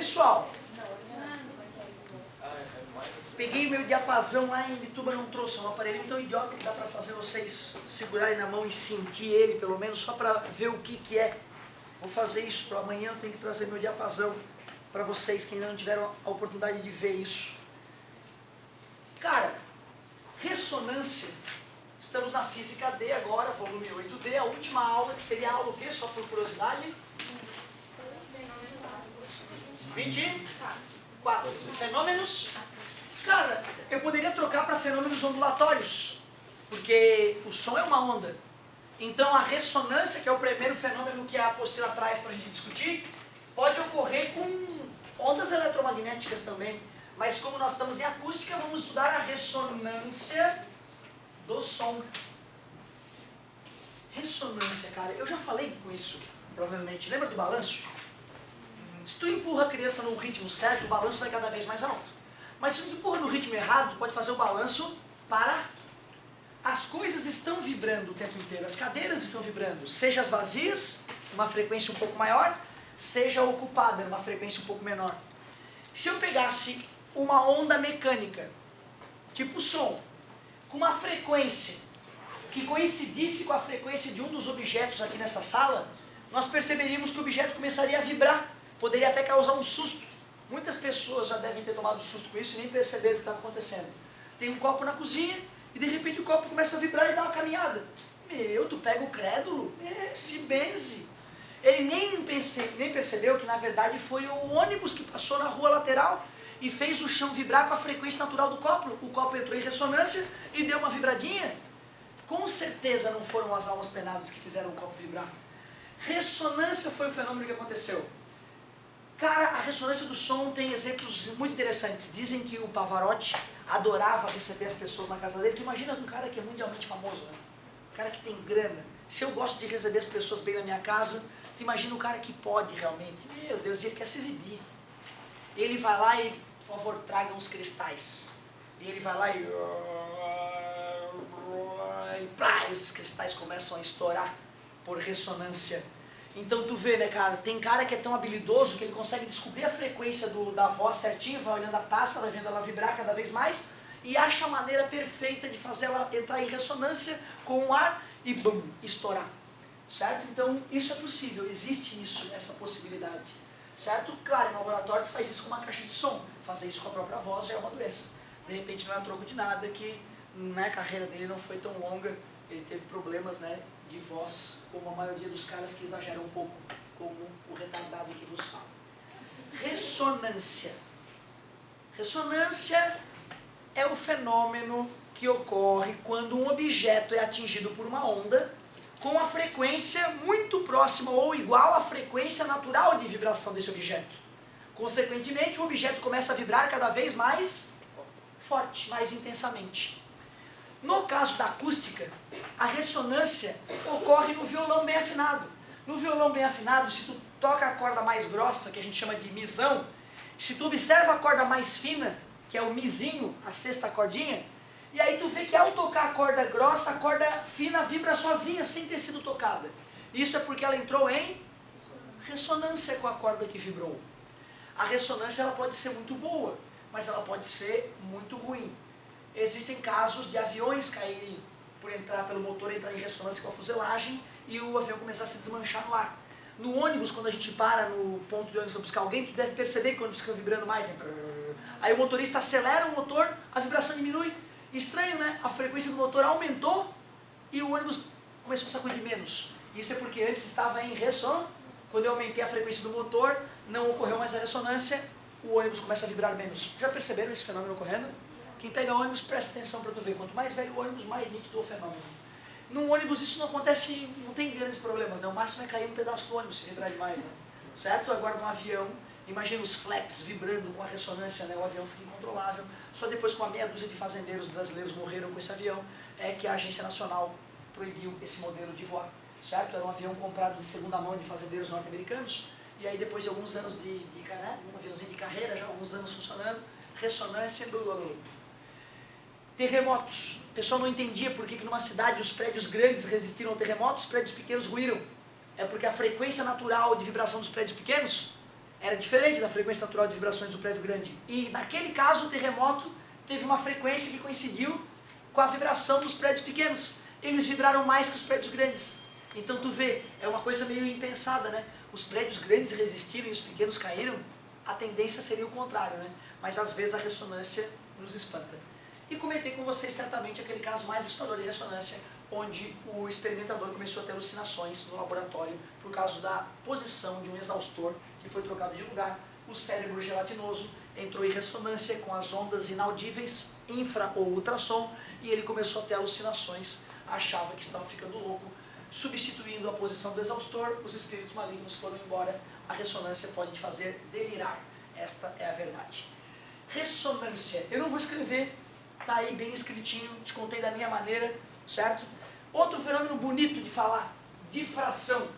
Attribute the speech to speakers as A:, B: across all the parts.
A: Pessoal, peguei o meu diapasão lá em Bituba, não trouxe um aparelho tão idiota que dá pra fazer vocês segurarem na mão e sentir ele, pelo menos, só pra ver o que é. Vou fazer isso para amanhã, eu tenho que trazer meu diapasão para vocês que ainda não tiveram a oportunidade de ver isso. Cara, ressonância, estamos na Física D agora, volume 8D, a última aula, que seria a aula o quê? Só por curiosidade? 24. Fenômenos. Cara, eu poderia trocar para fenômenos ondulatórios, porque o som é uma onda. Então a ressonância, que é o primeiro fenômeno que a apostila traz para a gente discutir, pode ocorrer com ondas eletromagnéticas também. Mas como nós estamos em acústica, vamos estudar a ressonância do som. Ressonância, cara, eu já falei com isso, provavelmente. Lembra do balanço? Se tu empurra a criança no ritmo certo, o balanço vai cada vez mais alto. Mas se tu empurra no ritmo errado, tu pode fazer o balanço parar. As coisas estão vibrando o tempo inteiro, as cadeiras estão vibrando, seja as vazias, uma frequência um pouco maior, seja ocupada, uma frequência um pouco menor. Se eu pegasse uma onda mecânica, tipo som, com uma frequência que coincidisse com a frequência de um dos objetos aqui nessa sala, nós perceberíamos que o objeto começaria a vibrar, poderia até causar um susto. Muitas pessoas já devem ter tomado susto com isso e nem perceberam o que estava acontecendo. Tem um copo na cozinha, e de repente o copo começa a vibrar e dá uma caminhada. Meu, tu pega o crédulo? Se benze. Ele nem percebeu que na verdade foi o ônibus que passou na rua lateral e fez o chão vibrar com a frequência natural do copo. O copo entrou em ressonância e deu uma vibradinha. Com certeza não foram as almas penadas que fizeram o copo vibrar. Ressonância foi o fenômeno que aconteceu. Cara, a ressonância do som tem exemplos muito interessantes. Dizem que o Pavarotti adorava receber as pessoas na casa dele. Tu imagina um cara que é mundialmente famoso, né? Um cara que tem grana. Se eu gosto de receber as pessoas bem na minha casa, tu imagina um cara que pode realmente. Meu Deus, ele quer se exibir. Ele vai lá e, por favor, traga uns cristais. E ele vai lá e plá, esses cristais começam a estourar por ressonância. Então tu vê, né, cara, tem cara que é tão habilidoso que ele consegue descobrir a frequência da voz certinho, vai olhando a taça, vai vendo ela vibrar cada vez mais e acha a maneira perfeita de fazer ela entrar em ressonância com o ar e bum, estourar, certo? Então isso é possível, existe isso, essa possibilidade, certo? Claro, no laboratório tu faz isso com uma caixa de som, fazer isso com a própria voz já é uma doença. De repente não é a troco de nada que a carreira dele não foi tão longa, ele teve problemas, né, de voz, como a maioria dos caras que exageram um pouco, como o retardado que vos fala. Ressonância. Ressonância é o fenômeno que ocorre quando um objeto é atingido por uma onda com a frequência muito próxima ou igual à frequência natural de vibração desse objeto. Consequentemente, o objeto começa a vibrar cada vez mais forte, mais intensamente. No caso da acústica, a ressonância ocorre no violão bem afinado. No violão bem afinado, se tu toca a corda mais grossa, que a gente chama de misão, se tu observa a corda mais fina, que é o mizinho, a sexta cordinha, e aí tu vê que ao tocar a corda grossa, a corda fina vibra sozinha, sem ter sido tocada. Isso é porque ela entrou em ressonância com a corda que vibrou. A ressonância ela pode ser muito boa, mas ela pode ser muito ruim. Existem casos de aviões caírem por entrar pelo motor, entrar em ressonância com a fuselagem e o avião começar a se desmanchar no ar. No ônibus, quando a gente para no ponto de ônibus para buscar alguém, tu deve perceber que o ônibus fica vibrando mais, né? Aí o motorista acelera o motor, a vibração diminui. Estranho, né? A frequência do motor aumentou e o ônibus começou a sacudir menos. Isso é porque antes estava em ressonância. Quando eu aumentei a frequência do motor, não ocorreu mais a ressonância, o ônibus começa a vibrar menos. Já perceberam esse fenômeno ocorrendo? Quem pega ônibus, presta atenção para tu ver. Quanto mais velho o ônibus, mais nítido o fenômeno. Num ônibus isso não acontece, não tem grandes problemas, né? O máximo é cair um pedaço do ônibus se vibrar demais, né? Certo? Agora num avião, imagina os flaps vibrando com a ressonância, né? O avião fica incontrolável. Só depois com a meia dúzia de fazendeiros brasileiros morreram com esse avião, é que a Agência Nacional proibiu esse modelo de voar. Certo? Era um avião comprado de segunda mão de fazendeiros norte-americanos, e aí depois de alguns anos um aviãozinho de carreira, já alguns anos funcionando, ressonância, terremotos. O pessoal não entendia por que numa cidade os prédios grandes resistiram ao terremoto, os prédios pequenos ruíram. É porque a frequência natural de vibração dos prédios pequenos era diferente da frequência natural de vibrações do prédio grande. E naquele caso o terremoto teve uma frequência que coincidiu com a vibração dos prédios pequenos. Eles vibraram mais que os prédios grandes. Então tu vê, é uma coisa meio impensada, né? Os prédios grandes resistiram e os pequenos caíram, a tendência seria o contrário, né? Mas às vezes a ressonância nos espanta. E comentei com vocês certamente aquele caso mais assustador de ressonância, onde o experimentador começou a ter alucinações no laboratório por causa da posição de um exaustor que foi trocado de lugar. O cérebro gelatinoso entrou em ressonância com as ondas inaudíveis, infra ou ultrassom, e ele começou a ter alucinações, achava que estava ficando louco. Substituindo a posição do exaustor, os espíritos malignos foram embora. A ressonância pode te fazer delirar. Esta é a verdade. Ressonância, eu não vou escrever, tá aí bem escritinho, te contei da minha maneira, certo? Outro fenômeno bonito de falar, difração.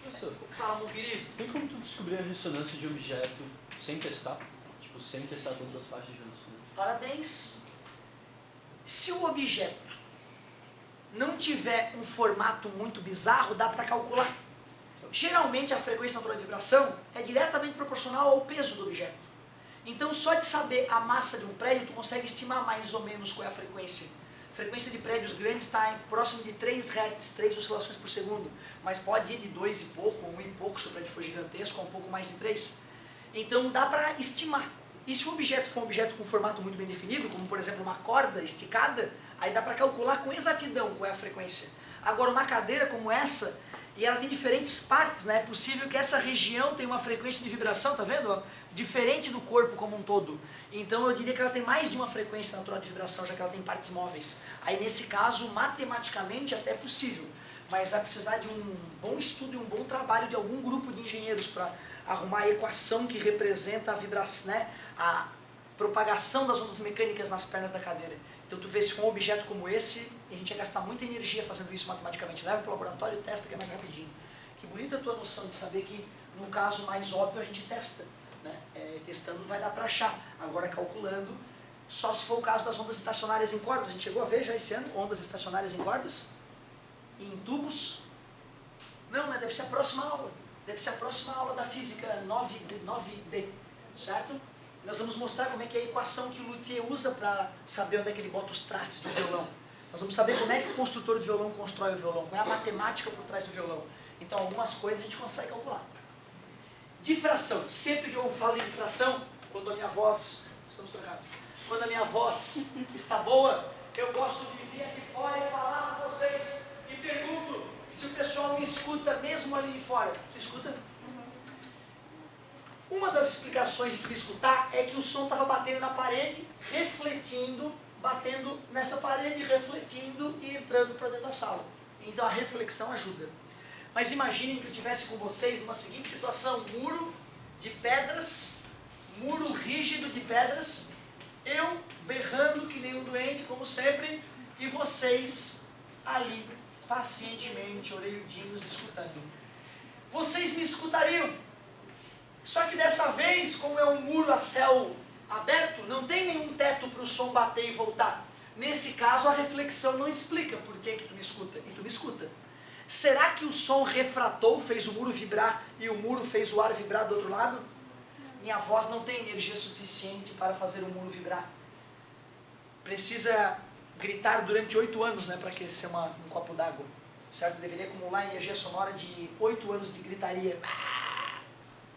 B: Professor,
A: Fala, meu querido.
B: tem como tu descobrir a ressonância de um objeto sem testar? Tipo, sem testar todas as faixas de ressonância?
A: Parabéns. Se o objeto não tiver um formato muito bizarro, dá para calcular. Geralmente a frequência natural de vibração é diretamente proporcional ao peso do objeto. Então só de saber a massa de um prédio, tu consegue estimar mais ou menos qual é a frequência. A frequência de prédios grandes está próximo de 3 Hz, 3 oscilações por segundo, mas pode ir de 2 e pouco, 1 e pouco, se o prédio for gigantesco, a um pouco mais de 3. Então dá para estimar. E se o objeto for um objeto com um formato muito bem definido, como por exemplo uma corda esticada, aí dá para calcular com exatidão qual é a frequência. Agora uma cadeira como essa, e ela tem diferentes partes, né? É possível que essa região tenha uma frequência de vibração, tá vendo? Ó? Diferente do corpo como um todo. Então eu diria que ela tem mais de uma frequência natural de vibração, já que ela tem partes móveis. Aí nesse caso, matematicamente até é possível, mas vai precisar de um bom estudo e um bom trabalho de algum grupo de engenheiros para arrumar a equação que representa a vibração, né? A propagação das ondas mecânicas nas pernas da cadeira. Então tu vê, se for um objeto como esse, a gente ia gastar muita energia fazendo isso matematicamente. Leva para o laboratório e testa, que é mais rapidinho. Que bonita a tua noção de saber que, no caso mais óbvio, a gente testa. Né? Testando vai dar para achar. Agora calculando, só se for o caso das ondas estacionárias em cordas. A gente chegou a ver já esse ano ondas estacionárias em cordas? E em tubos? Não, né? Deve ser a próxima aula. Deve ser a próxima aula da física 9D, certo? Nós vamos mostrar como é que é a equação que o luthier usa para saber onde é que ele bota os trastes do violão. Nós vamos saber como é que o construtor de violão constrói o violão, qual é a matemática por trás do violão. Então algumas coisas a gente consegue calcular. Difração. Sempre que eu falo em difração, quando a minha voz... Estamos trocados. Quando a minha voz está boa, eu gosto de vir aqui fora e falar com vocês. E pergunto se o pessoal me escuta mesmo ali de fora. Tu escuta? Uma das explicações de escutar é que o som estava batendo na parede, refletindo, batendo nessa parede, refletindo e entrando para dentro da sala. Então a reflexão ajuda. Mas imaginem que eu estivesse com vocês numa seguinte situação: muro de pedras, muro rígido de pedras, eu berrando que nem um doente, como sempre, e vocês ali, pacientemente, orelhudinhos, escutando. Vocês me escutariam. Só que dessa vez, como é um muro a céu aberto, não tem nenhum teto para o som bater e voltar. Nesse caso, a reflexão não explica por que tu me escuta. E tu me escuta. Será que o som refratou, fez o muro vibrar e o muro fez o ar vibrar do outro lado? Minha voz não tem energia suficiente para fazer o muro vibrar. Precisa gritar durante 8 anos, né, para aquecer um copo d'água. Certo? Deveria acumular energia sonora de 8 anos de gritaria.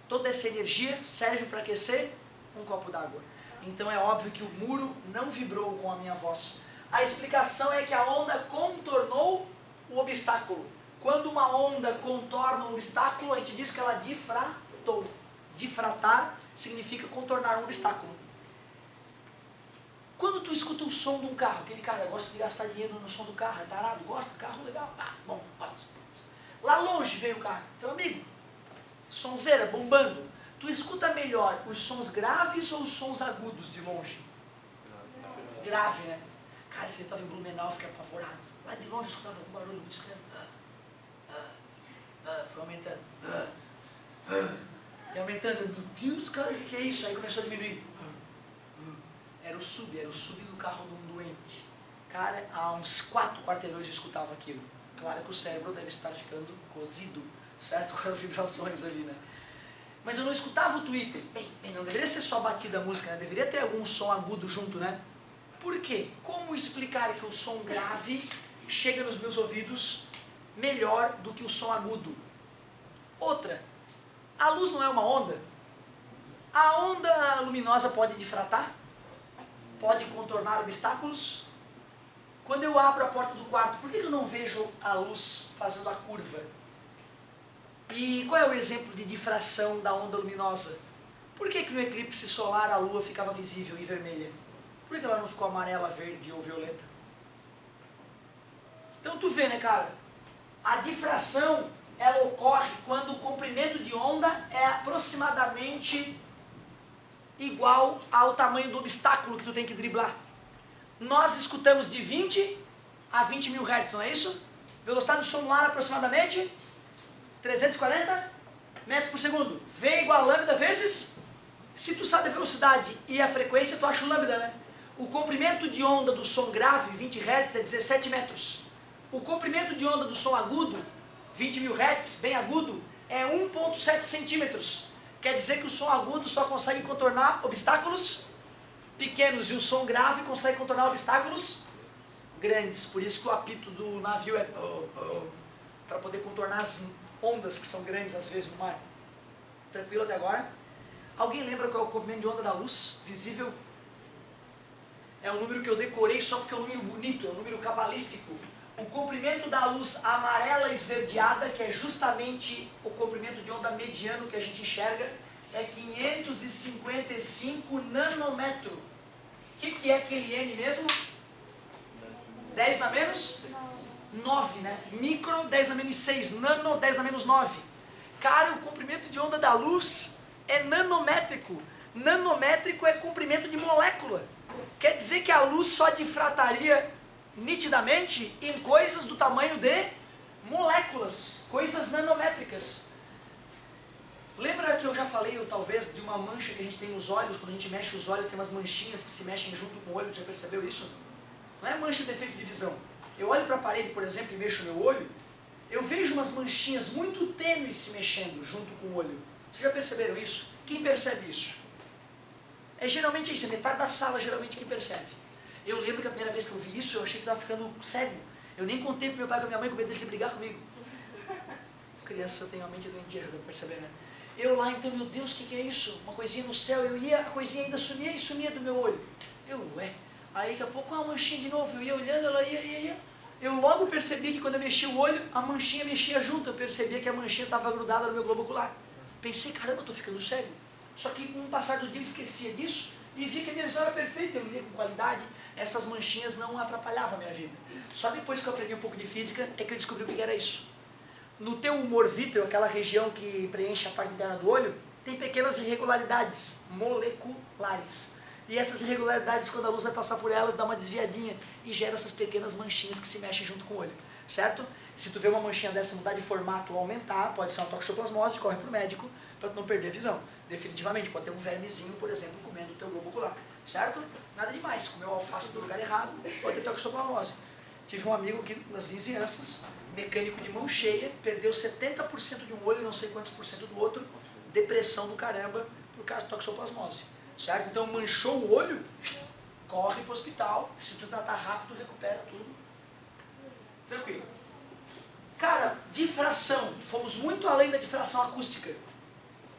A: Toda essa energia serve para aquecer um copo d'água. Então é óbvio que o muro não vibrou com a minha voz. A explicação é que a onda contornou o obstáculo. Quando uma onda contorna um obstáculo, a gente diz que ela difratou. Difratar significa contornar um obstáculo. Quando tu escuta o som de um carro, aquele cara gosta de gastar dinheiro no som do carro, é tarado, gosta, carro legal, bom, lá longe veio o carro, teu amigo, sonzeira, bombando. Tu escuta melhor os sons graves ou os sons agudos de longe? Grave, né? Cara, se ele estava em Blumenau, eu fiquei apavorado. Lá de longe eu escutava um barulho muito estranho. Foi aumentando. E aumentando. Meu Deus, cara, o que é isso? Aí começou a diminuir. Era o sub do carro de um doente. Cara, há uns 4 quarteirões eu escutava aquilo. Claro que o cérebro deve estar ficando cozido, certo? Com as vibrações ali, né? mas eu não escutava o Twitter. Bem, não deveria ser só batida a música, né? Deveria ter algum som agudo junto, né? Por quê? Como explicar que o som grave chega nos meus ouvidos melhor do que o som agudo? Outra, a luz não é uma onda? A onda luminosa pode difratar? Pode contornar obstáculos? Quando eu abro a porta do quarto, por que eu não vejo a luz fazendo a curva? E qual é o exemplo de difração da onda luminosa? Por que no eclipse solar a lua ficava visível e vermelha? Por que ela não ficou amarela, verde ou violeta? Então tu vê, né, cara? A difração, ela ocorre quando o comprimento de onda é aproximadamente igual ao tamanho do obstáculo que tu tem que driblar. Nós escutamos de 20 a 20 mil Hz, não é isso? Velocidade do som no ar aproximadamente 340 metros por segundo. V igual a lambda vezes... Se tu sabe a velocidade e a frequência, tu acha o lambda, né? O comprimento de onda do som grave, 20 Hz, é 17 metros. O comprimento de onda do som agudo, 20 mil Hz, bem agudo, é 1,7 centímetros. Quer dizer que o som agudo só consegue contornar obstáculos pequenos e o som grave consegue contornar obstáculos grandes. Por isso que o apito do navio é para poder contornar as ondas que são grandes às vezes no mar. Tranquilo até agora? Alguém lembra qual é o comprimento de onda da luz visível? É um número que eu decorei só porque é um número bonito, é um número cabalístico. O comprimento da luz amarela esverdeada, que é justamente o comprimento de onda mediano que a gente enxerga, é 555 nanômetro. O que é aquele N mesmo? 10 na menos? 9, né? Micro, 10 na menos 6. Nano, 10 na menos 9. Cara, o comprimento de onda da luz é nanométrico. Nanométrico é comprimento de molécula. Quer dizer que a luz só difrataria nitidamente em coisas do tamanho de moléculas, coisas nanométricas. Lembra que eu já falei, ou talvez, de uma mancha que a gente tem nos olhos? Quando a gente mexe os olhos, tem umas manchinhas que se mexem junto com o olho. Já percebeu isso? Não é mancha de defeito de visão. Eu olho para a parede, por exemplo, e mexo o meu olho, eu vejo umas manchinhas muito tênues se mexendo junto com o olho. Vocês já perceberam isso? Quem percebe isso? É geralmente isso, é metade da sala geralmente quem percebe. Eu lembro que a primeira vez que eu vi isso, eu achei que estava ficando cego. Eu nem contei para meu pai e para minha mãe com medo deles de brigar comigo. Criança tem uma mente doentia, já deu para perceber, né? Eu lá, então, meu Deus, o que é isso? Uma coisinha no céu, eu ia, a coisinha ainda sumia e sumia do meu olho. Aí daqui a pouco, uma manchinha de novo, eu ia olhando, ela ia. Eu logo percebi que quando eu mexia o olho, a manchinha mexia junto, eu percebia que a manchinha estava grudada no meu globo ocular. Pensei, caramba, eu estou ficando cego. Só que com o passar do dia eu esquecia disso e via que a minha visão era perfeita, eu lia com qualidade, essas manchinhas não atrapalhavam a minha vida. Só depois que eu aprendi um pouco de física é que eu descobri o que era isso. No teu humor vítreo, aquela região que preenche a parte interna do olho, tem pequenas irregularidades moleculares. E essas irregularidades, quando a luz vai passar por elas, dá uma desviadinha e gera essas pequenas manchinhas que se mexem junto com o olho, certo? Se tu vê uma manchinha dessa mudar de formato ou aumentar, pode ser uma toxoplasmose, corre pro médico para tu não perder a visão. Definitivamente, pode ter um vermezinho, por exemplo, comendo o teu globo ocular, certo? Nada demais, comeu alface do lugar errado, pode ter toxoplasmose. Tive um amigo aqui nas vizinhanças, mecânico de mão cheia, perdeu 70% de um olho, não sei quantos por cento do outro, depressão do caramba por causa de toxoplasmose, certo? Então manchou o olho, corre pro hospital, se tu tratar rápido, recupera tudo. Tranquilo. Cara, difração, fomos muito além da difração acústica.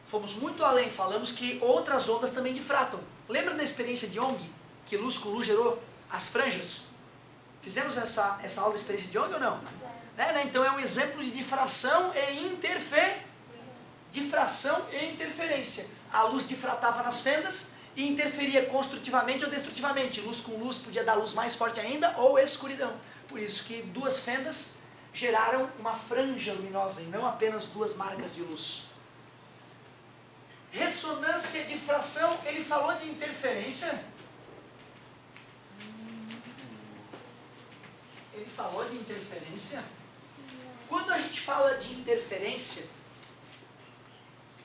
A: Fomos muito além, falamos que outras ondas também difratam. Lembra da experiência de Young, que luz com luz gerou as franjas? Fizemos essa aula da experiência de Young ou não? Né? Então é um exemplo de difração e interferência. A luz difratava nas fendas e interferia construtivamente ou destrutivamente. Luz com luz podia dar luz mais forte ainda ou escuridão. Por isso que duas fendas geraram uma franja luminosa e não apenas duas marcas de luz. Ressonância e difração, ele falou de interferência? Ele falou de interferência? Quando a gente fala de interferência,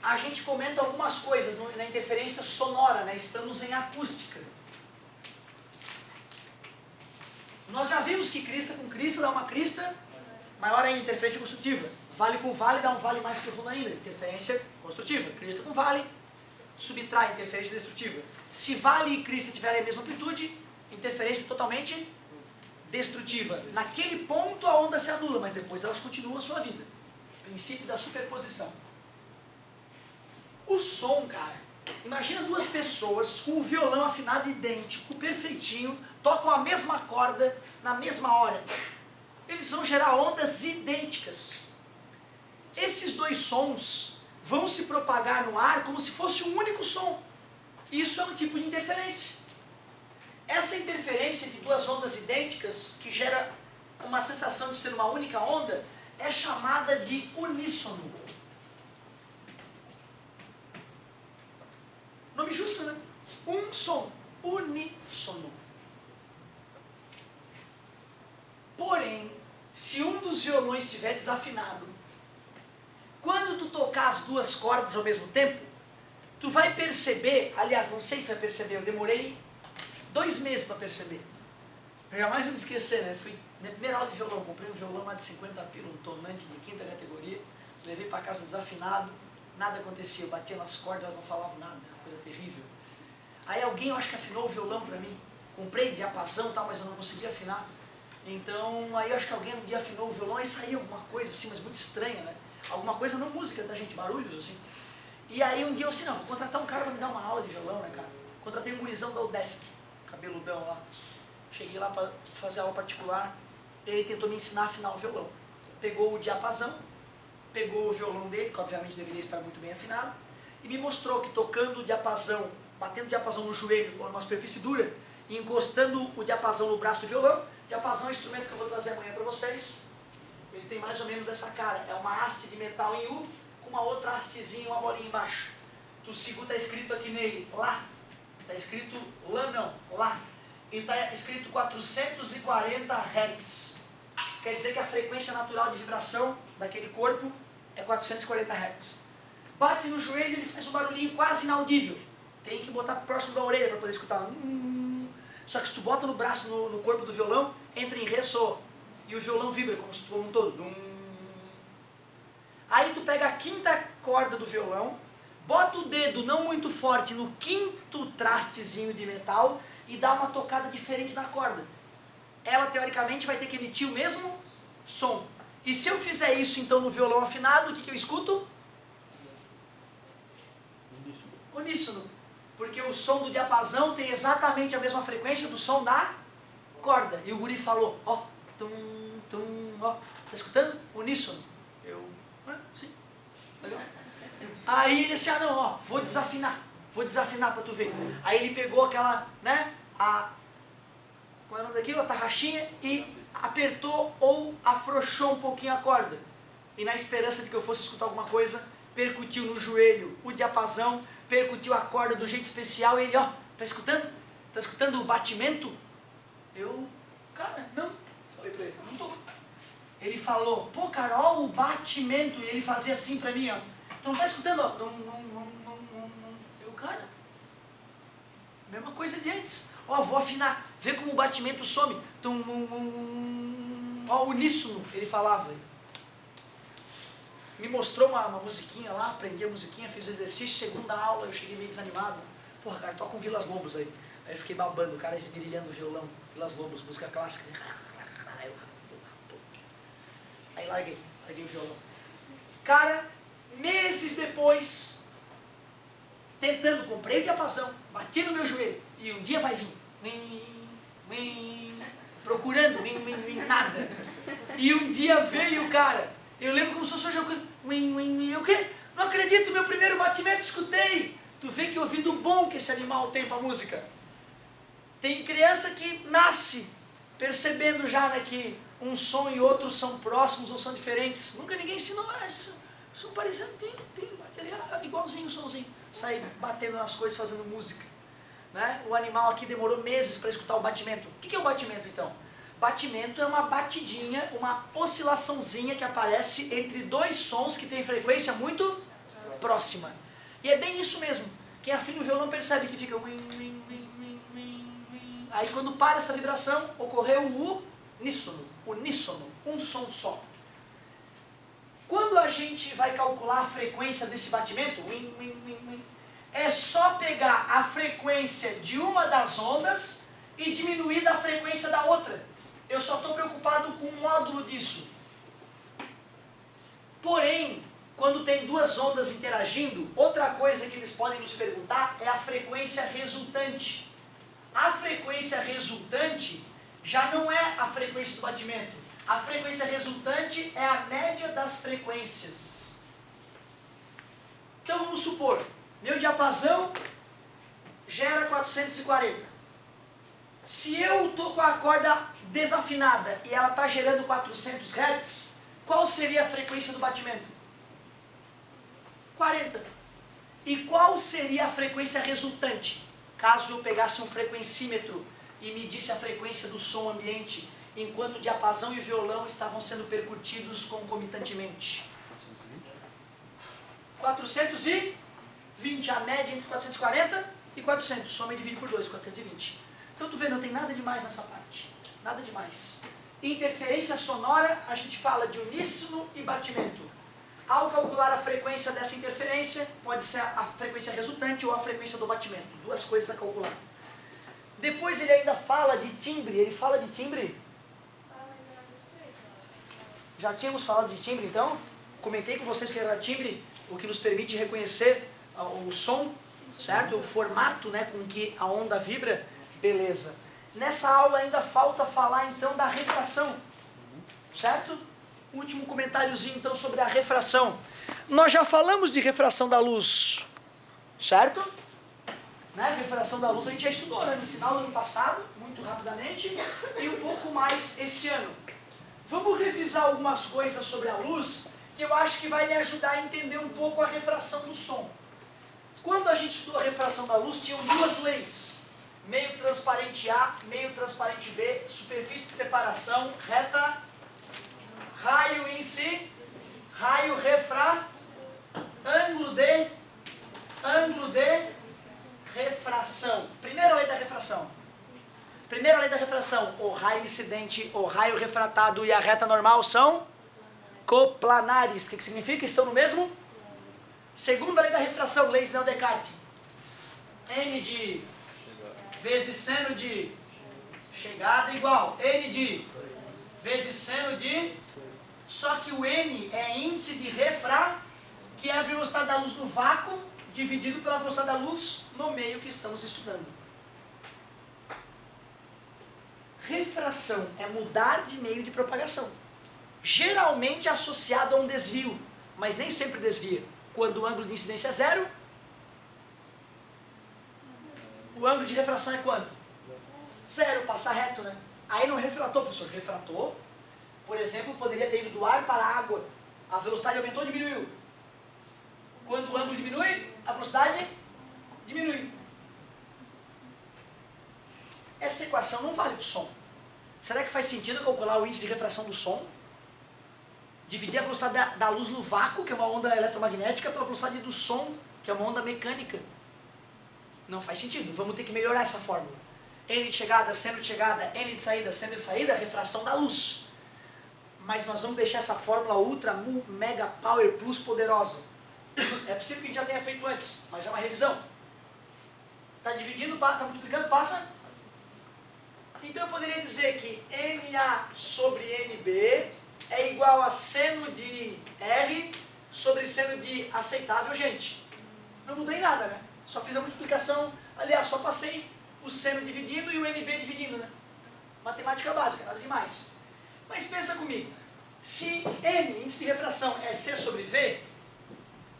A: a gente comenta algumas coisas na interferência sonora, né? Estamos em acústica. Nós já vimos que crista com crista dá uma crista maior ainda, interferência construtiva. Vale com vale dá um vale mais profundo ainda, interferência construtiva, crista com vale, subtrai, interferência destrutiva. Se vale e crista tiverem a mesma amplitude, interferência totalmente destrutiva. Naquele ponto a onda se anula, mas depois elas continuam a sua vida. Princípio da superposição. O som, cara, imagina duas pessoas com o violão afinado idêntico, perfeitinho, tocam a mesma corda na mesma hora. Eles vão gerar ondas idênticas. Esses dois sons vão se propagar no ar como se fosse um único som. Isso é um tipo de interferência. Essa interferência de duas ondas idênticas, que gera uma sensação de ser uma única onda, é chamada de uníssono. Nome justo, né? Um som, uníssono. Porém, se um dos violões estiver desafinado, quando tu tocar as duas cordas ao mesmo tempo, tu vai perceber, aliás, não sei se vai perceber, eu demorei 2 meses para perceber. Eu jamais vou me esquecer, né? Fui na primeira aula de violão, comprei um violão lá de 50 pila, um tonante de 5ª categoria, levei para casa desafinado, nada acontecia, eu batia nas cordas, elas não falavam nada, coisa terrível. Aí alguém, eu acho que afinou o violão para mim, comprei diapasão e tal, mas eu não conseguia afinar. Então, aí eu acho que alguém um dia afinou o violão, aí saiu alguma coisa assim, mas muito estranha, né? Alguma coisa, não música, tá gente? Barulhos, assim. E aí um dia eu assim, não, vou contratar um cara para me dar uma aula de violão, né, cara? Contratei um gurizão da UDESC, cabeludão lá. Cheguei lá para fazer aula particular, ele tentou me ensinar a afinar o violão. Pegou o diapasão, pegou o violão dele, que obviamente deveria estar muito bem afinado, e me mostrou que tocando o diapasão, batendo o diapasão no joelho ou numa superfície dura, e encostando o diapasão no braço do violão, diapasão é um instrumento que eu vou trazer amanhã para vocês. Ele tem mais ou menos essa cara, é uma haste de metal em U, com uma outra hastezinha, uma bolinha embaixo. Tu segura, está escrito aqui nele, Lá. Está escrito Lá não, Lá. E está escrito 440 Hz. Quer dizer que a frequência natural de vibração daquele corpo é 440 Hz. Bate no joelho, ele faz um barulhinho quase inaudível. Tem que botar próximo da orelha para poder escutar. Só que se tu bota no braço, no corpo do violão, entra em Ré, Sol. E o violão vibra como se tu fosse um todo. Aí tu pega a 5ª corda do violão, bota o dedo não muito forte no 5º trastezinho de metal e dá uma tocada diferente na corda. Ela, teoricamente, vai ter que emitir o mesmo som. E se eu fizer isso, então, no violão afinado, o que eu escuto? Uníssono. Porque o som do diapasão tem exatamente a mesma frequência do som da corda. E o guri falou, ó, tum, tum, ó. Tá escutando? Uníssono. Eu, sim. Legal. Aí ele disse, não, ó, vou desafinar pra tu ver. Aí ele pegou aquela, né, qual é o nome daquilo? A tarraxinha e apertou ou afrouxou um pouquinho a corda. E na esperança de que eu fosse escutar alguma coisa, percutiu no joelho o diapasão, percutiu a corda do jeito especial e ele, ó, tá escutando? Tá escutando o batimento? Eu, cara, não. Falei pra ele, não tô. Ele falou, pô, cara, ó o batimento. E ele fazia assim pra mim, ó. Tu não tá escutando, ó? Eu, cara, mesma coisa de antes. Ó, vou afinar. Vê como o batimento some. Ó, uníssono, ele falava. Me mostrou uma musiquinha lá, aprendi a musiquinha, fiz o exercício, 2ª aula, eu cheguei meio desanimado. Porra, cara, toca um Vilas Lobos aí. Aí eu fiquei babando, o cara esmerilhando o violão. Vilas Lobos, música clássica. Aí larguei o violão. Cara, meses depois, tentando, comprei o diapasão, bati no meu joelho, e um dia vai vir. Procurando, nada. E um dia veio, cara. Eu lembro como se fosse jogando. Eu o quê? Não acredito, meu primeiro batimento, escutei. Tu vê que ouvido bom que esse animal tem pra música. Tem criança que nasce percebendo já, né, que um som e outro são próximos ou são diferentes. Nunca ninguém ensinou, são parecidos, tem bateria igualzinho o somzinho. Sai batendo nas coisas, fazendo música. Né? O animal aqui demorou meses para escutar o batimento. O que é o batimento, então? Batimento é uma batidinha, uma oscilaçãozinha que aparece entre dois sons que têm frequência muito próxima. E é bem isso mesmo. Quem afina o violão percebe que fica... Aí quando para essa vibração, ocorreu o uníssono, um som só. Quando a gente vai calcular a frequência desse batimento, é só pegar a frequência de uma das ondas e diminuir da frequência da outra. Eu só estou preocupado com o módulo disso. Porém, quando tem duas ondas interagindo, outra coisa que eles podem nos perguntar é a frequência resultante. A frequência resultante já não é a frequência do batimento. A frequência resultante é a média das frequências. Então vamos supor, meu diapasão gera 440. Se eu estou com a corda desafinada e ela está gerando 400 Hz, qual seria a frequência do batimento? 40. E qual seria a frequência resultante? Caso eu pegasse um frequencímetro e medisse a frequência do som ambiente, enquanto o diapasão e o violão estavam sendo percutidos concomitantemente. 420, a média entre 440 e 400. Soma e divide por 2, 420. Então tu vê, não tem nada demais nessa parte. Nada demais. Interferência sonora, a gente fala de uníssono e batimento. Ao calcular a frequência dessa interferência, pode ser a frequência resultante ou a frequência do batimento. Duas coisas a calcular. Depois ele ainda fala de timbre. Ele fala de timbre? Já tínhamos falado de timbre, então? Comentei com vocês que era timbre, o que nos permite reconhecer o som, certo? O formato, né, com que a onda vibra. Beleza. Nessa aula ainda falta falar, então, da refração, certo? Último comentáriozinho, então, sobre a refração. Nós já falamos de refração da luz, certo? Né? Refração da luz a gente já estudou, né? No final do ano passado, muito rapidamente, e um pouco mais esse ano. Vamos revisar algumas coisas sobre a luz, que eu acho que vai me ajudar a entender um pouco a refração do som. Quando a gente estudou a refração da luz, tinham duas leis. Meio transparente A, meio transparente B, superfície de separação, reta, raio índice, raio refra, ângulo de refração. Primeira lei da refração. Primeira lei da refração, o raio incidente, o raio refratado e a reta normal são coplanares. O que significa? Estão no mesmo? Segunda lei da refração, lei de Descartes. N de vezes seno de chegada igual N de vezes seno de... Só que o N é índice de refra, que é a velocidade da luz no vácuo, dividido pela velocidade da luz no meio que estamos estudando. Refração é mudar de meio de propagação. Geralmente associado a um desvio, mas nem sempre desvia. Quando o ângulo de incidência é zero, o ângulo de refração é quanto? Zero, passa reto, né? Aí não refratou, professor. Refratou, por exemplo, poderia ter ido do ar para a água. A velocidade aumentou ou diminuiu? Quando o ângulo diminui, a velocidade diminui. Essa equação não vale para o som. Será que faz sentido calcular o índice de refração do som? Dividir a velocidade da luz no vácuo, que é uma onda eletromagnética, pela velocidade do som, que é uma onda mecânica. Não faz sentido. Vamos ter que melhorar essa fórmula. N de chegada, seno de chegada, N de saída, seno de saída, refração da luz. Mas nós vamos deixar essa fórmula ultra, mega power plus poderosa. É possível que a gente já tenha feito antes, mas é uma revisão. Está dividindo, está multiplicando, passa. Então eu poderia dizer que NA sobre NB é igual a seno de R sobre seno de aceitável, gente. Não mudei nada, né? Só fiz a multiplicação, aliás, só passei o seno dividindo e o NB dividindo, né? Matemática básica, nada demais. Mas pensa comigo, se N, índice de refração, é C sobre V,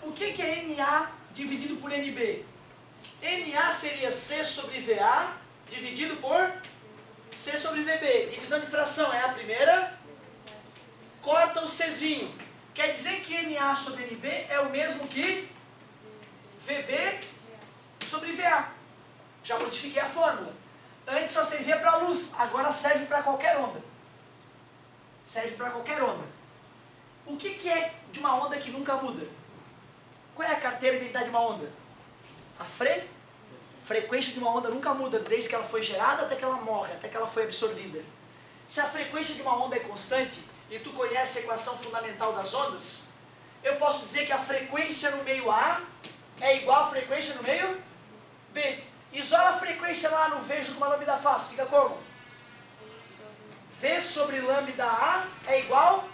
A: o que é NA dividido por NB? NA seria C sobre VA dividido por C sobre VB. Divisão de fração é a primeira, corta o Czinho. Quer dizer que NA sobre NB é o mesmo que VB sobre VA. Já modifiquei a fórmula. Antes só servia para luz, agora serve para qualquer onda. Serve para qualquer onda. O que é de uma onda que nunca muda? Qual é a carteira de identidade de uma onda? A frequência de uma onda nunca muda, desde que ela foi gerada até que ela morre, até que ela foi absorvida. Se a frequência de uma onda é constante, e tu conhece a equação fundamental das ondas, eu posso dizer que a frequência no meio A é igual à frequência no meio B. Isola a frequência lá no vejo com uma lambda fácil, fica como? V sobre lambda A é igual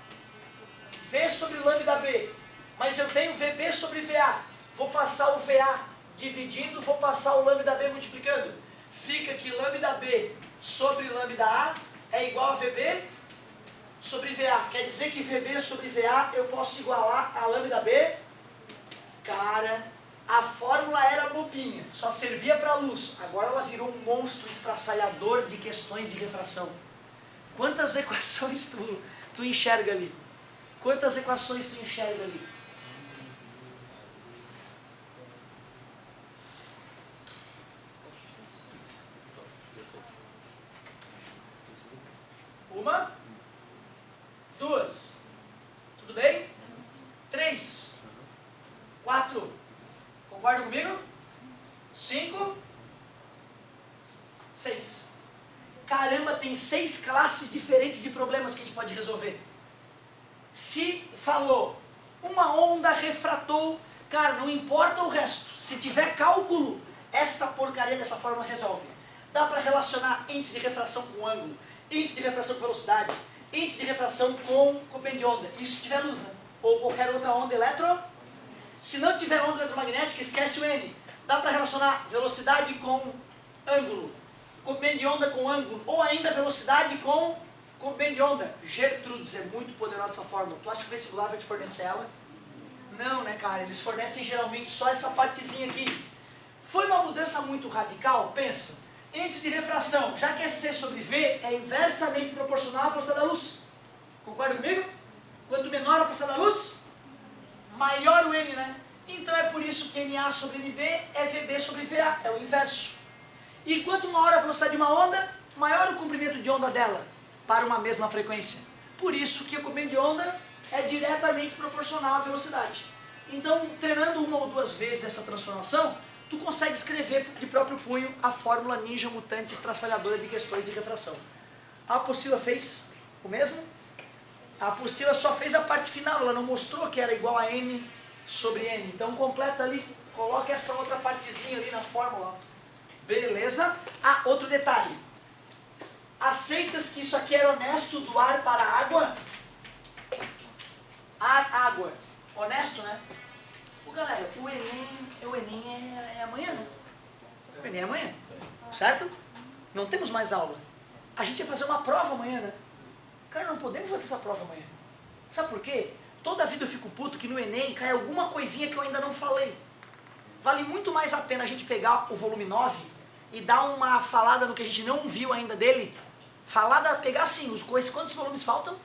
A: V sobre lambda B. Mas eu tenho VB sobre VA. Vou passar o VA dividindo, vou passar o lambda B multiplicando. Fica que lambda B sobre lambda A é igual a VB sobre VA. Quer dizer que VB sobre VA eu posso igualar a lambda B? Cara, a fórmula era bobinha, só servia para luz. Agora ela virou um monstro estraçalhador de questões de refração. Quantas equações tu enxerga ali? Quantas equações tu enxerga ali? Uma, duas, tudo bem? 3, 4, concorda comigo? 5, 6. Caramba, tem 6 classes diferentes de problemas que a gente pode resolver. Se falou, uma onda refratou, cara, não importa o resto. Se tiver cálculo, esta porcaria dessa fórmula resolve. Dá para relacionar índice de refração com ângulo, índice de refração com velocidade, índice de refração com compêndio de onda. Isso se tiver luz, né? Ou qualquer outra onda Se não tiver onda eletromagnética, esquece o N. Dá para relacionar velocidade com ângulo, compêndio de onda com ângulo, ou ainda velocidade com compêndio de onda. Gertrudes, é muito poderosa essa fórmula. Tu acha que o vestibular vai te fornecer ela? Não, né, cara? Eles fornecem geralmente só essa partezinha aqui. Foi uma mudança muito radical? Pensa. Índice de refração, já que é C sobre V, é inversamente proporcional à velocidade da luz. Concorda comigo? Quanto menor a velocidade da luz, maior o N, né? Então é por isso que NA sobre NB é VB sobre VA, é o inverso. E quanto maior a velocidade de uma onda, maior o comprimento de onda dela para uma mesma frequência. Por isso que o comprimento de onda é diretamente proporcional à velocidade. Então, treinando uma ou duas vezes essa transformação, tu consegue escrever de próprio punho a fórmula ninja mutante estraçalhadora de questões de refração. A apostila fez o mesmo? A apostila só fez a parte final, ela não mostrou que era igual a N sobre N. Então completa ali, coloca essa outra partezinha ali na fórmula. Beleza? Ah, outro detalhe. Aceitas que isso aqui era honesto do ar para a água? Ar, água. Honesto, né? Pô, galera, o Enem é amanhã, né? O Enem é amanhã, certo? Não temos mais aula. A gente vai fazer uma prova amanhã, né? Cara, não podemos fazer essa prova amanhã. Sabe por quê? Toda vida eu fico puto que no Enem cai alguma coisinha que eu ainda não falei. Vale muito mais a pena a gente pegar o volume 9 e dar uma falada no que a gente não viu ainda dele. Pegar assim, quantos volumes faltam?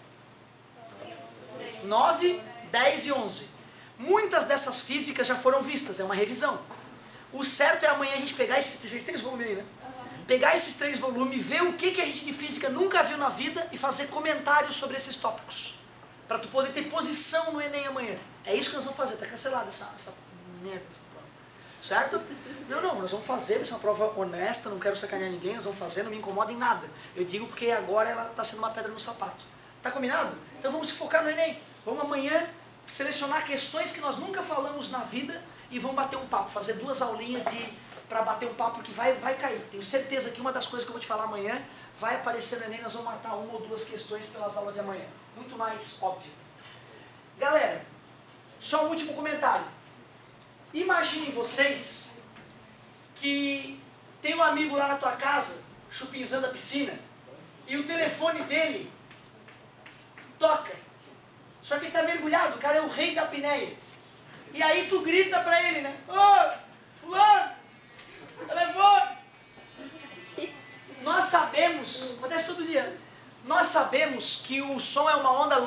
A: 9, 10 e 11. Muitas dessas físicas já foram vistas, é uma revisão. O certo é amanhã a gente pegar esses 3 volumes aí, né? Pegar esses 3 volumes, ver o que a gente de física nunca viu na vida e fazer comentários sobre esses tópicos. Para tu poder ter posição no Enem amanhã. É isso que nós vamos fazer, tá cancelada essa merda, essa prova. Certo? Não, nós vamos fazer, vai ser uma prova honesta, não quero sacanear ninguém, nós vamos fazer, não me incomoda em nada. Eu digo porque agora ela está sendo uma pedra no sapato. Tá combinado? Então vamos se focar no Enem. Vamos amanhã selecionar questões que nós nunca falamos na vida e vamos bater um papo, fazer 2 aulinhas para bater um papo que vai cair. Tenho certeza que uma das coisas que eu vou te falar amanhã vai aparecer no Enem, nós vamos matar 1 ou 2 questões pelas aulas de amanhã. Muito mais óbvio. Galera, só um último comentário. Imaginem vocês que tem um amigo lá na tua casa, chupinzando a piscina, e o telefone dele toca. Só que ele está mergulhado, o cara é o rei da apneia. E aí tu grita pra ele, né? Ô, fulano, telefone. E nós sabemos, acontece todo dia, nós sabemos que o som é uma onda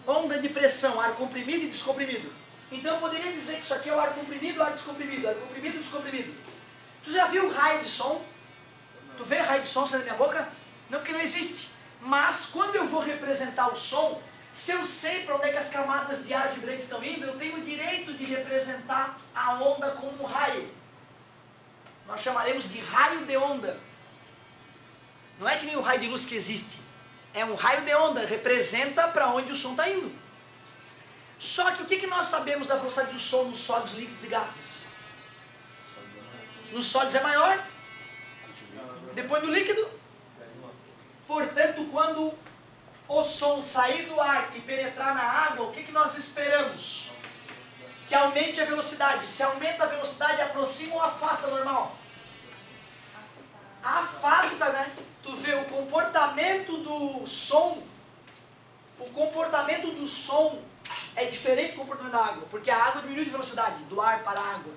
A: onda de pressão, ar comprimido e descomprimido. Então eu poderia dizer que isso aqui é o ar comprimido, ar descomprimido, ar comprimido e descomprimido. Tu já viu raio de som? Tu vê raio de som saindo da minha boca? Não, porque não existe. Mas quando eu vou representar o som, se eu sei para onde é que as camadas de ar vibrante estão indo, eu tenho o direito de representar a onda como um raio. Nós chamaremos de raio de onda. Não é que nem o raio de luz que existe. É um raio de onda, representa para onde o som está indo. Só que o que nós sabemos da velocidade do som nos sólidos, líquidos e gases? Nos sólidos é maior, depois no líquido. Portanto, quando o som sair do ar e penetrar na água, o que nós esperamos? Que aumente a velocidade. Se aumenta a velocidade, aproxima ou afasta normal? Afasta, né? Tu vê o comportamento do som. O comportamento do som é diferente do comportamento da água, porque a água diminui de velocidade, do ar para a água.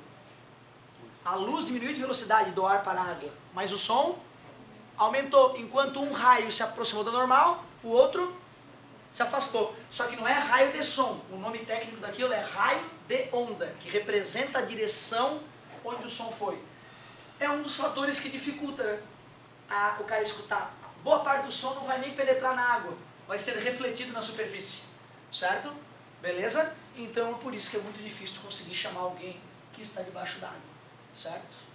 A: A luz diminuiu de velocidade do ar para a água, mas o som aumentou. Enquanto um raio se aproximou da normal, o outro se afastou. Só que não é raio de som. O nome técnico daquilo é raio de onda, que representa a direção onde o som foi. É um dos fatores que dificulta, né, o cara escutar. Boa parte do som não vai nem penetrar na água, vai ser refletido na superfície. Certo? Beleza? Então é por isso que é muito difícil conseguir chamar alguém que está debaixo d'água. Certo?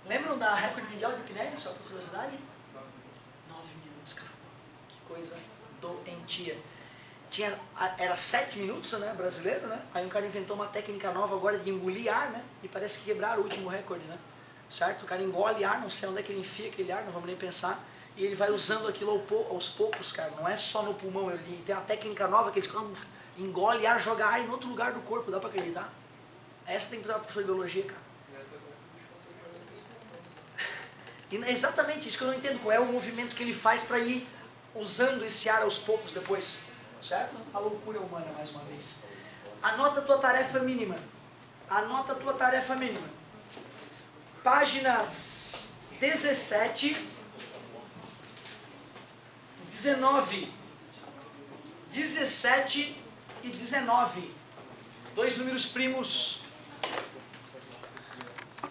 A: Lembram da recorde mundial de apneia, só por curiosidade? 9 minutos, cara. Que coisa doentia. Era 7 minutos, né, brasileiro, né? Aí um cara inventou uma técnica nova agora de engolir ar, né? E parece que quebraram o último recorde, né? Certo? O cara engole ar, não sei onde é que ele enfia aquele ar, não vamos nem pensar. E ele vai usando aquilo aos poucos, cara. Não é só no pulmão, ele tem uma técnica nova que ele engole ar, joga ar em outro lugar do corpo, dá pra acreditar? Essa tem que usar para professor de biologia, cara. E é exatamente isso que eu não entendo. Qual é o movimento que ele faz para ir usando esse ar aos poucos depois? Certo? A loucura humana, mais uma vez. Anota a tua tarefa mínima. Anota a tua tarefa mínima. Páginas 17, 19. 17 e 19. Dois números primos